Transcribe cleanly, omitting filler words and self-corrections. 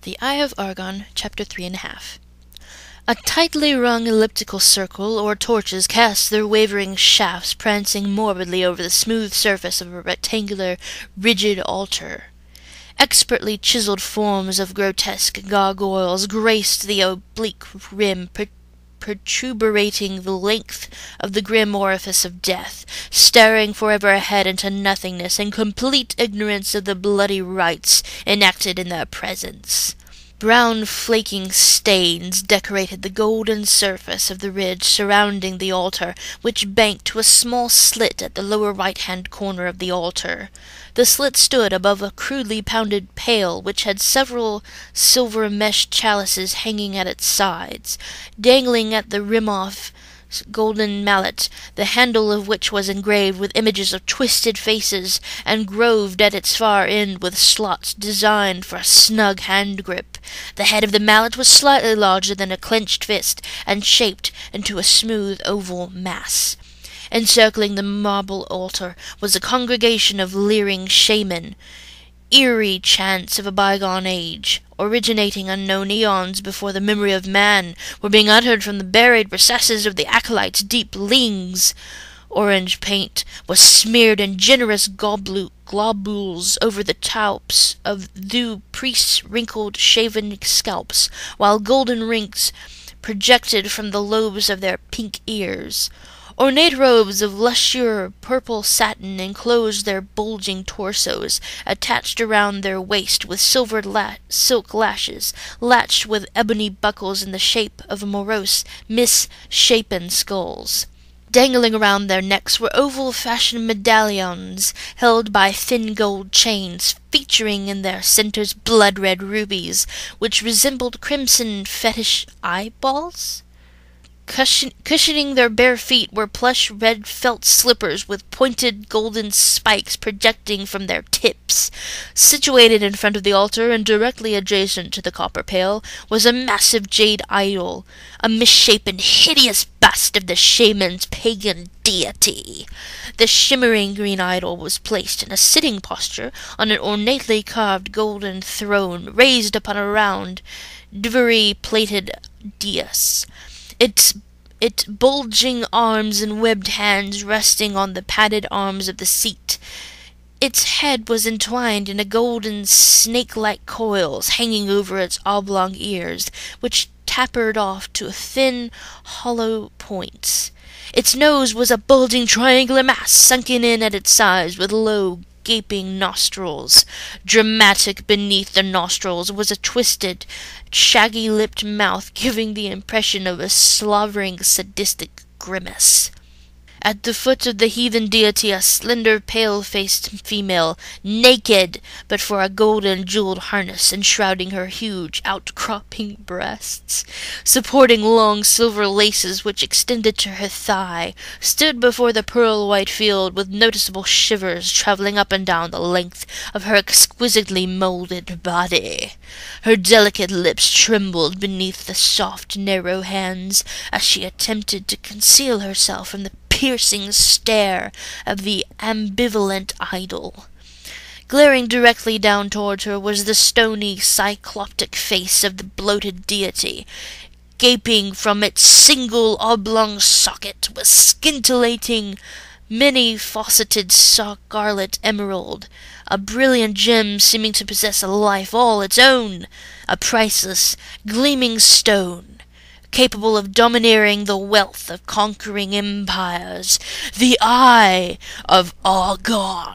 The Eye of Argon, Chapter 3.5. A tightly rung elliptical circle or torches cast their wavering shafts prancing morbidly over the smooth surface of a rectangular, rigid altar. Expertly chiseled forms of grotesque gargoyles graced the oblique rim, protubrating the length of the grim orifice of death, staring forever ahead into nothingness in complete ignorance of the bloody rites enacted in their presence. Brown flaking stains decorated the golden surface of the ridge surrounding the altar, which banked to a small slit at the lower right-hand corner of the altar. The slit stood above a crudely pounded pail which had several silver mesh chalices hanging at its sides. Dangling at the rim-off golden mallet, the handle of which was engraved with images of twisted faces, and groved at its far end with slots designed for a snug hand grip. The head of the mallet was slightly larger than a clenched fist, and shaped into a smooth oval mass. Encircling the marble altar was a congregation of leering shaman, eerie chants of a bygone age, originating unknown eons before the memory of man, were being uttered from the buried recesses of the acolytes' deep lings. Orange paint was smeared in generous globules over the tops of the priests' wrinkled, shaven scalps, while golden rings projected from the lobes of their pink ears. Ornate robes of lustrous purple satin enclosed their bulging torsos, attached around their waist with silvered silk lashes, latched with ebony buckles in the shape of morose, misshapen skulls. Dangling around their necks were oval-fashioned medallions held by thin gold chains, featuring in their centers blood-red rubies, which resembled crimson fetish eyeballs. Cushioning their bare feet were plush red felt slippers with pointed golden spikes projecting from their tips. Situated in front of the altar and directly adjacent to the copper pail was a massive jade idol, a misshapen, hideous bust of the shaman's pagan deity. The shimmering green idol was placed in a sitting posture on an ornately carved golden throne raised upon a round, ivory-plated dais. Its bulging arms and webbed hands resting on the padded arms of the seat. Its head was entwined in a golden snake-like coils hanging over its oblong ears, which tapered off to thin, hollow points. Its nose was a bulging triangular mass sunken in at its sides with low, gaping nostrils. Dramatic beneath the nostrils was a twisted, shaggy-lipped mouth giving the impression of a slavering, sadistic grimace. At the foot of the heathen deity a slender, pale-faced female, naked but for a golden jeweled harness enshrouding her huge, outcropping breasts, supporting long silver laces which extended to her thigh, stood before the pearl-white field with noticeable shivers travelling up and down the length of her exquisitely moulded body. Her delicate lips trembled beneath the soft, narrow hands as she attempted to conceal herself from the piercing stare of the ambivalent idol. Glaring directly down towards her was the stony, cycloptic face of the bloated deity. Gaping from its single oblong socket was scintillating, many-faceted scarlet emerald, a brilliant gem seeming to possess a life all its own, a priceless, gleaming stone, capable of domineering the wealth of conquering empires, the Eye of Argon.